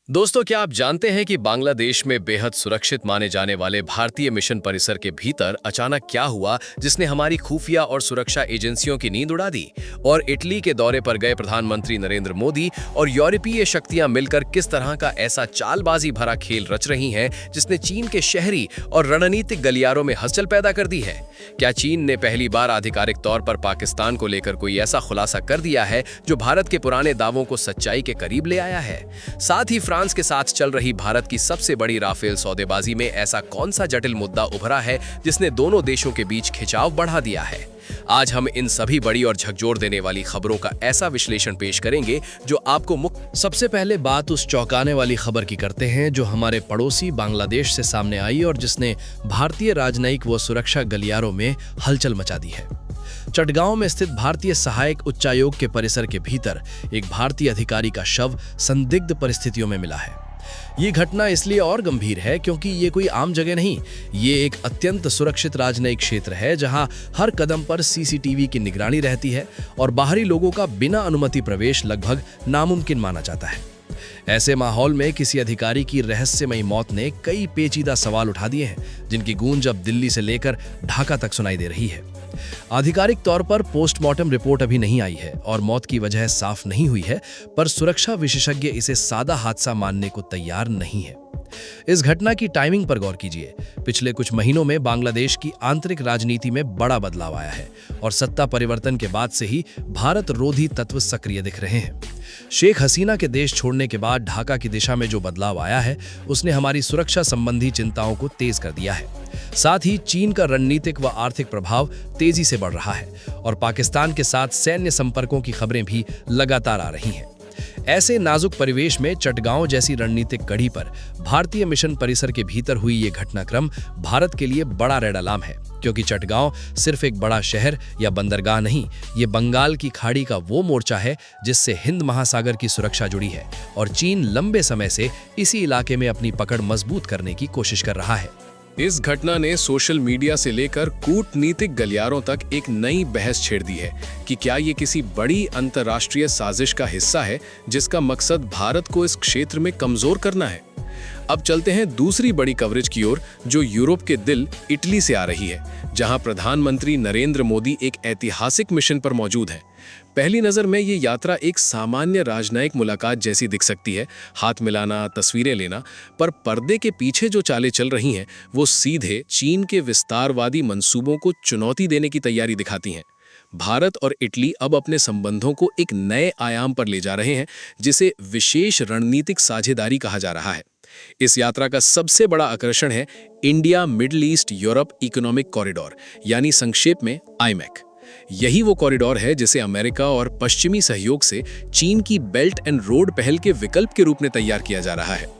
दोस्तों, क्या आप जानते हैं कि बांग्लादेश में बेहद सुरक्षित माने जाने वाले भारतीय मिशन परिसर के भीतर अचानक क्या हुआ जिसने हमारी खुफिया और सुरक्षा एजेंसियों की नींद उड़ा दी? और इटली के दौरे पर गए प्रधानमंत्री नरेंद्र मोदी और यूरोपीय शक्तियां मिलकर किस तरह का ऐसा चालबाजी भरा खेल रच रही हैं जिसने चीन के शहरी और रणनीतिक गलियारों में हलचल पैदा कर दी है? क्या चीन ने पहली बार आधिकारिक तौर पर पाकिस्तान को लेकर कोई ऐसा खुलासा कर दिया है जो भारत के पुराने दावों को सच्चाई के करीब ले आया है? साथ ही फ्रांस के साथ चल रही भारत की सबसे बड़ी राफेल सौदेबाजी में ऐसा कौन सा जटिल मुद्दा उभरा है जिसने दोनों देशों के बीच खिंचाव बढ़ा दिया है? आज हम इन सभी बड़ी और झकझोर देने वाली खबरों का ऐसा विश्लेषण पेश करेंगे जो आपको सबसे पहले बात उस चौंकाने वाली खबर की करते हैं जो हमारे पड़ोसी बांग्लादेश से सामने आई और जिसने भारतीय राजनयिक व सुरक्षा गलियारों में हलचल मचा दी है। चटगांव में स्थित भारतीय सहायक उच्चायोग के परिसर के भीतर एक भारतीय अधिकारी का शव संदिग्ध परिस्थितियों में मिला है। ये घटना इसलिए और गंभीर है क्योंकि ये कोई आम जगह नहीं, ये एक अत्यंत सुरक्षित राजनयिक क्षेत्र है जहां हर कदम पर सीसीटीवी की निगरानी रहती है और बाहरी लोगों का बिना अनुमति प्रवेश लगभग नामुमकिन माना जाता है। ऐसे माहौल में किसी अधिकारी की रहस्यमयी मौत ने कई पेचीदा सवाल उठा दिए हैं जिनकी गूंज अब दिल्ली से लेकर ढाका तक सुनाई दे रही है। आधिकारिक तौर पर पोस्टमार्टम रिपोर्ट अभी नहीं आई है और मौत की वजह साफ नहीं हुई है, पर सुरक्षा विशेषज्ञ इसे सादा हादसा मानने को तैयार नहीं है। इस घटना की टाइमिंग पर गौर कीजिए। पिछले कुछ महीनों में बांग्लादेश की आंतरिक राजनीति में बड़ा बदलाव आया है और सत्ता परिवर्तन के बाद से ही भारत रोधी तत्व सक्रिय दिख रहे हैं। शेख हसीना के देश छोड़ने के बाद ढाका की दिशा में जो बदलाव आया है उसने हमारी सुरक्षा संबंधी चिंताओं को तेज कर दिया है। साथ ही चीन का रणनीतिक व आर्थिक प्रभाव तेजी से बढ़ रहा है और पाकिस्तान के साथ सैन्य संपर्कों की खबरें भी लगातार आ रही हैं। ऐसे नाजुक परिवेश में चटगांव जैसी रणनीतिक कड़ी पर भारतीय मिशन परिसर के भीतर हुई ये घटनाक्रम भारत के लिए बड़ा रेड अलार्म है, क्योंकि चटगांव सिर्फ एक बड़ा शहर या बंदरगाह नहीं, ये बंगाल की खाड़ी का वो मोर्चा है जिससे हिंद महासागर की सुरक्षा जुड़ी है और चीन लंबे समय से इसी इलाके में अपनी पकड़ मजबूत करने की कोशिश कर रहा है। इस घटना ने सोशल मीडिया से लेकर कूटनीतिक गलियारों तक एक नई बहस छेड़ दी है कि क्या ये किसी बड़ी अंतर्राष्ट्रीय साजिश का हिस्सा है जिसका मकसद भारत को इस क्षेत्र में कमजोर करना है। अब चलते हैं दूसरी बड़ी कवरेज की ओर जो यूरोप के दिल इटली से आ रही है, जहां प्रधानमंत्री नरेंद्र मोदी एक ऐतिहासिक मिशन पर मौजूद हैं। पहली नज़र में ये यात्रा एक सामान्य राजनयिक मुलाकात जैसी दिख सकती है, हाथ मिलाना, तस्वीरें लेना, पर पर्दे के पीछे जो चालें चल रही हैं वो सीधे चीन के विस्तारवादी मंसूबों को चुनौती देने की तैयारी दिखाती हैं। भारत और इटली अब अपने संबंधों को एक नए आयाम पर ले जा रहे हैं जिसे विशेष रणनीतिक साझेदारी कहा जा रहा है। इस यात्रा का सबसे बड़ा आकर्षण है India middle east Europe economic corridor, यानी संक्षेप में आईमैक। यही वो कॉरिडोर है जिसे अमेरिका और पश्चिमी सहयोग से चीन की बेल्ट एंड रोड पहल के विकल्प के रूप में तैयार किया जा रहा है।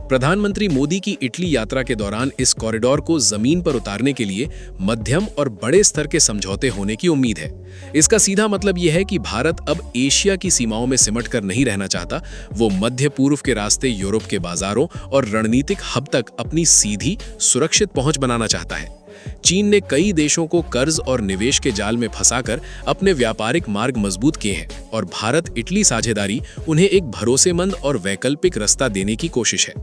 प्रधानमंत्री मोदी की इटली यात्रा के दौरान इस कॉरिडोर को जमीन पर उतारने के लिए मध्यम और बड़े स्तर के समझौते होने की उम्मीद है। इसका सीधा मतलब यह है कि भारत अब एशिया की सीमाओं में सिमट कर नहीं रहना चाहता, वो मध्य पूर्व के रास्ते यूरोप के बाजारों और रणनीतिक हब तक अपनी सीधी सुरक्षित पहुंच बनाना चाहता है। चीन ने कई देशों को कर्ज और निवेश के जाल में फंसाकर अपने व्यापारिक मार्ग मजबूत किए हैं और भारत इटली साझेदारी उन्हें एक भरोसेमंद और वैकल्पिक रास्ता देने की कोशिश है।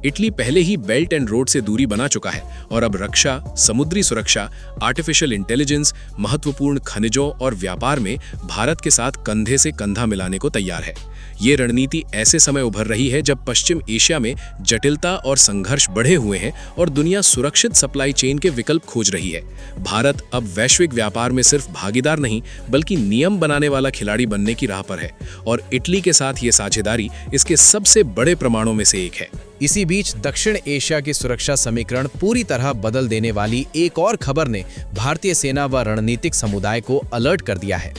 इटली पहले ही बेल्ट एंड रोड से दूरी बना चुका है और अब रक्षा, समुद्री सुरक्षा, आर्टिफिशियल इंटेलिजेंस, महत्वपूर्ण खनिजों और व्यापार में भारत के साथ कंधे से कंधा मिलाने को तैयार है। ये रणनीति ऐसे समय उभर रही है जब पश्चिम एशिया में जटिलता और संघर्ष बढ़े हुए हैं और दुनिया सुरक्षित सप्लाई चेन के विकल्प खोज रही है। भारत अब वैश्विक व्यापार में सिर्फ भागीदार नहीं बल्कि नियम बनाने वाला खिलाड़ी बनने की राह पर है और इटली के साथ ये साझेदारी इसके सबसे बड़े प्रमाणों में से एक है। इसी बीच दक्षिण एशिया की सुरक्षा समीकरण पूरी तरह बदल देने वाली एक और खबर ने भारतीय सेना व रणनीतिक समुदाय को अलर्ट कर दिया है।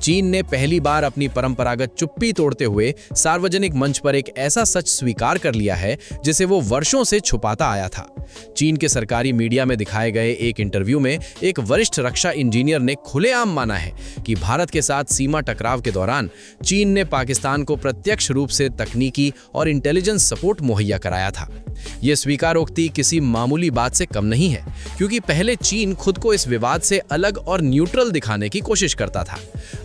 चीन ने पहली बार अपनी परंपरागत चुप्पी तोड़ते हुए सार्वजनिक मंच पर एक ऐसा सच स्वीकार कर लिया है जिसे वो वर्षों से छुपाता आया था। चीन के सरकारी मीडिया में दिखाए गए एक इंटरव्यू में एक वरिष्ठ रक्षा इंजीनियर ने खुलेआम माना है कि भारत के साथ सीमा टकराव के दौरान चीन ने पाकिस्तान को प्रत्यक्ष रूप से तकनीकी और इंटेलिजेंस सपोर्ट मुहैया कराया था। ये स्वीकारोक्ति किसी मामूली बात से कम नहीं है, क्योंकि पहले चीन खुद को इस विवाद से अलग और न्यूट्रल दिखाने की कोशिश करता था।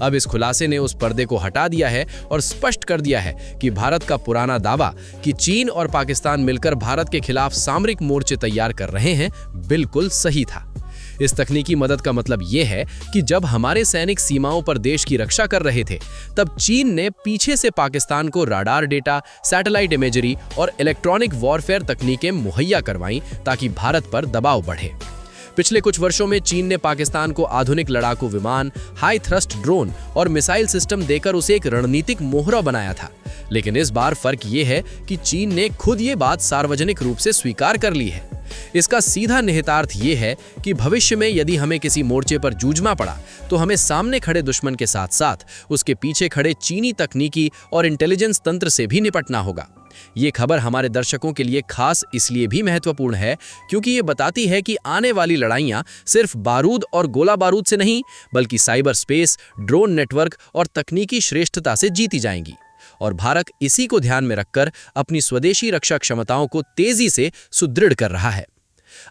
अब इस खुलासे ने उस पर्दे को हटा दिया है और स्पष्ट कर दिया है कि भारत का पुराना दावा कि चीन और पाकिस्तान मिलकर भारत के खिलाफ सामरिक मोर्चे तैयार कर रहे हैं बिल्कुल सही था। इस तकनीकी मदद का मतलब ये है कि जब हमारे सैनिक सीमाओं पर देश की रक्षा कर रहे थे, तब चीन ने पीछे से पाकिस्तान को राडार डेटा, सैटेलाइट इमेजरी और इलेक्ट्रॉनिक वॉरफेयर तकनीकें मुहैया करवाईं ताकि भारत पर दबाव बढ़े। पिछले कुछ वर्षों में चीन ने पाकिस्तान को आधुनिक लड़ाकू विमान, हाई थ्रस्ट ड्रोन और मिसाइल सिस्टम देकर उसे एक रणनीतिक मोहरा बनाया था। लेकिन इस बार फर्क ये है कि चीन ने खुद ये बात सार्वजनिक रूप से स्वीकार कर ली है। इसका सीधा निहितार्थ ये है कि भविष्य में यदि हमें किसी मोर्चे पर जूझना पड़ा तो हमें सामने खड़े दुश्मन के साथ साथ उसके पीछे खड़े चीनी तकनीकी और इंटेलिजेंस तंत्र से भी निपटना होगा। ये खबर हमारे दर्शकों के लिए खास इसलिए भी महत्वपूर्ण है क्योंकि ये बताती है कि आने वाली लड़ाइयां सिर्फ बारूद और गोला बारूद से नहीं, बल्कि साइबर स्पेस, ड्रोन नेटवर्क और तकनीकी श्रेष्ठता से जीती जाएंगी। और भारत इसी को ध्यान में रखकर अपनी स्वदेशी रक्षा क्षमताओं को तेजी से सुदृढ़ कर रहा है।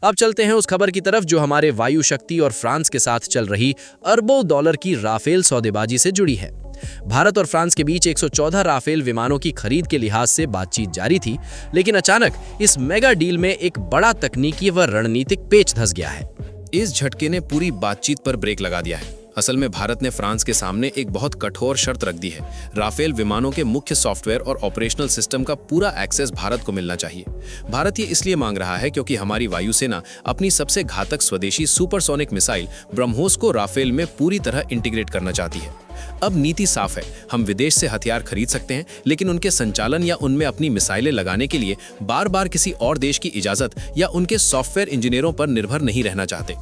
अब चलते हैं उस खबर की तरफ जो हमारे वायु शक्ति और फ्रांस के साथ चल रही अरबों डॉलर की राफेल सौदेबाजी से जुड़ी है। भारत और फ्रांस के बीच 114 राफेल विमानों की खरीद के लिहाज से बातचीत जारी थी, लेकिन अचानक इस मेगा डील में एक बड़ा तकनीकी व रणनीतिक पेच धंस गया है। इस झटके ने पूरी बातचीत पर ब्रेक लगा दिया है। असल में भारत ने फ्रांस के सामने एक बहुत कठोर शर्त रख दी है। राफेल विमानों के मुख्य सॉफ्टवेयर और ऑपरेशनल सिस्टम का पूरा एक्सेस भारत को मिलना चाहिए। भारत ये इसलिए मांग रहा है क्योंकि हमारी वायुसेना अपनी सबसे घातक स्वदेशी सुपरसोनिक मिसाइल ब्रह्मोस को राफेल में पूरी तरह इंटीग्रेट करना चाहती है। अब नीति साफ है, हम विदेश से हथियार खरीद सकते हैं, लेकिन उनके संचालन या उनमें अपनी मिसाइलें लगाने के लिए बार बार किसी और देश की इजाजत या उनके सॉफ्टवेयर इंजीनियरों पर निर्भर नहीं रहना चाहते।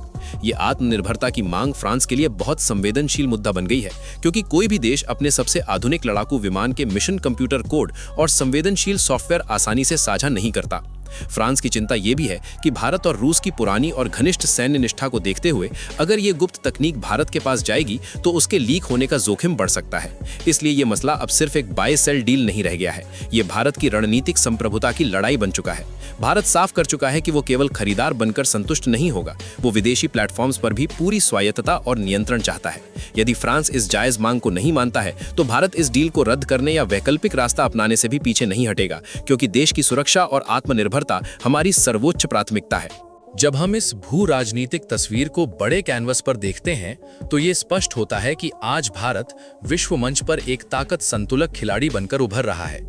ये आत्मनिर्भरता की मांग फ्रांस के लिए बहुत संवेदनशील मुद्दा बन गई है, क्योंकि कोई भी देश अपने सबसे आधुनिक लड़ाकू विमान के मिशन कंप्यूटर कोड और संवेदनशील सॉफ्टवेयर आसानी से साझा नहीं करता। फ्रांस की चिंता ये भी है कि भारत और रूस की पुरानी और घनिष्ठ सैन्य निष्ठा को देखते हुए अगर ये गुप्त तकनीक भारत के पास जाएगी तो उसके लीक होने का जोखिम बढ़ सकता है। इसलिए ये मसला अब सिर्फ एक बाय सेल डील नहीं रह गया है, ये भारत की रणनीतिक संप्रभुता की लड़ाई बन चुका है। भारत साफ कर चुका है कि वो केवल खरीदार बनकर संतुष्ट नहीं होगा, वो विदेशी प्लेटफॉर्म्स पर भी पूरी स्वायत्तता और नियंत्रण चाहता है। यदि फ्रांस इस जायज मांग को नहीं मानता है तो भारत इस डील को रद्द करने या वैकल्पिक रास्ता अपनाने से भी पीछे नहीं हटेगा, क्योंकि देश की सुरक्षा और आत्मनिर्भरता हमारी सर्वोच्च प्राथमिकता है। जब हम इस भू राजनीतिक तस्वीर को बड़े कैनवस पर देखते हैं तो ये स्पष्ट होता है कि आज भारत विश्व मंच पर एक ताकत संतुलक खिलाड़ी बनकर उभर रहा है।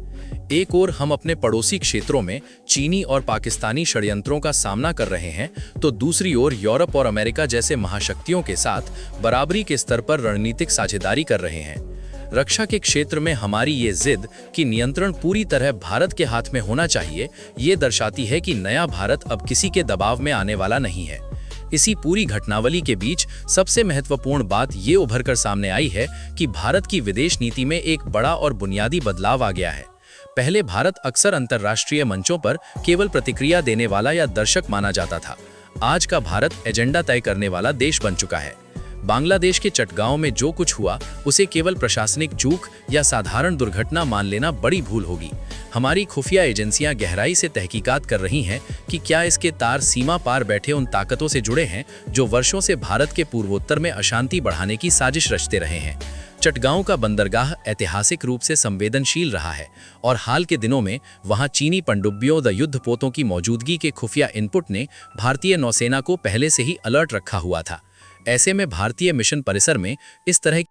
एक ओर हम अपने पड़ोसी क्षेत्रों में चीनी और पाकिस्तानी षड्यंत्रों का सामना कर रहे हैं, तो दूसरी ओर यूरोप और अमेरिका जैसे महाशक्तियों के साथ बराबरी के स्तर पर रणनीतिक साझेदारी कर रहे हैं। रक्षा के क्षेत्र में हमारी ये जिद कि नियंत्रण पूरी तरह भारत के हाथ में होना चाहिए, ये दर्शाती है कि नया भारत अब किसी के दबाव में आने वाला नहीं है। इसी पूरी घटनावली के बीच सबसे महत्वपूर्ण बात ये उभर कर सामने आई है कि भारत की विदेश नीति में एक बड़ा और बुनियादी बदलाव आ गया है। पहले भारत अक्सर अंतर्राष्ट्रीय मंचों पर केवल प्रतिक्रिया देने वाला या दर्शक माना जाता था। आज का भारत एजेंडा तय करने वाला देश बन चुका है। बांग्लादेश के चटगांव में जो कुछ हुआ उसे केवल प्रशासनिक चूक या साधारण दुर्घटना मान लेना बड़ी भूल होगी। हमारी खुफिया एजेंसियां गहराई से तहकीकात कर रही हैं कि क्या इसके तार सीमा पार बैठे उन ताकतों से जुड़े हैं जो वर्षों से भारत के पूर्वोत्तर में अशांति बढ़ाने की साजिश रचते रहे हैं। चटगांव का बंदरगाह ऐतिहासिक रूप से संवेदनशील रहा है और हाल के दिनों में वहां चीनी पनडुब्बियों द युद्धपोतों की मौजूदगी के खुफिया इनपुट ने भारतीय नौसेना को पहले से ही अलर्ट रखा हुआ था। ऐसे में भारतीय मिशन परिसर में इस तरह